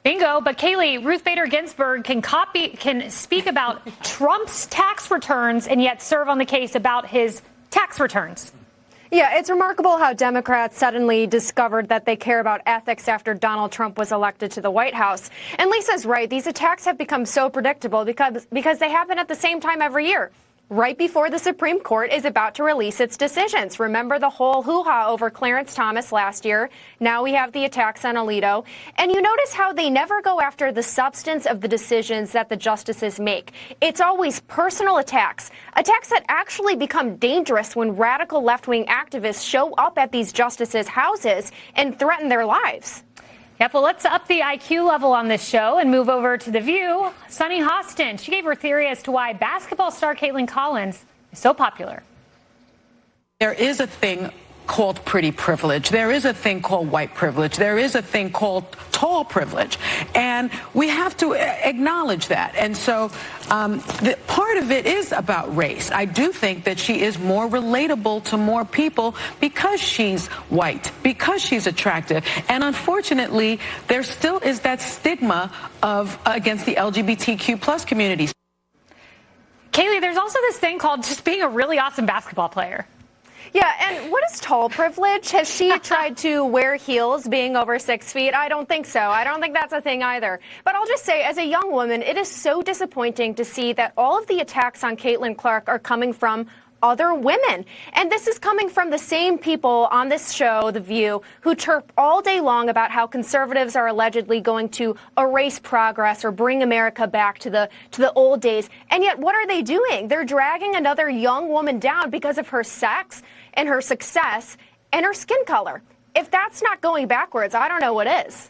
Bingo. But Kayleigh, Ruth Bader Ginsburg can speak about Trump's tax returns and yet serve on the case about his tax returns. Yeah, it's remarkable how Democrats suddenly discovered that they care about ethics after Donald Trump was elected to the White House. And Lisa's right. These attacks have become so predictable because they happen at the same time every year, right before the Supreme Court is about to release its decisions. Remember the whole hoo-ha over Clarence Thomas last year? Now we have the attacks on Alito. And you notice how they never go after the substance of the decisions that the justices make. It's always personal attacks that actually become dangerous when radical left-wing activists show up at these justices' houses and threaten their lives. Yep, well, let's up the IQ level on this show and move over to The View. Sunny Hostin, she gave her theory as to why basketball star Caitlin Collins is so popular. There is a thing called pretty privilege. There is a thing called white privilege. There is a thing called tall privilege. And we have to acknowledge that. And so part of it is about race. I do think that she is more relatable to more people because she's white, because she's attractive. And unfortunately, there still is that stigma against the LGBTQ plus community. Kayleigh, there's also this thing called just being a really awesome basketball player. Yeah, and what is tall privilege? Has she tried to wear heels being over 6 feet? I don't think so. I don't think that's a thing either. But I'll just say, as a young woman, it is so disappointing to see that all of the attacks on Caitlin Clark are coming from other women. And this is coming from the same people on this show, The View, who chirp all day long about how conservatives are allegedly going to erase progress or bring America back to the old days. And yet, what are they doing? They're dragging another young woman down because of her sex and her success and her skin color. If that's not going backwards, I don't know what is.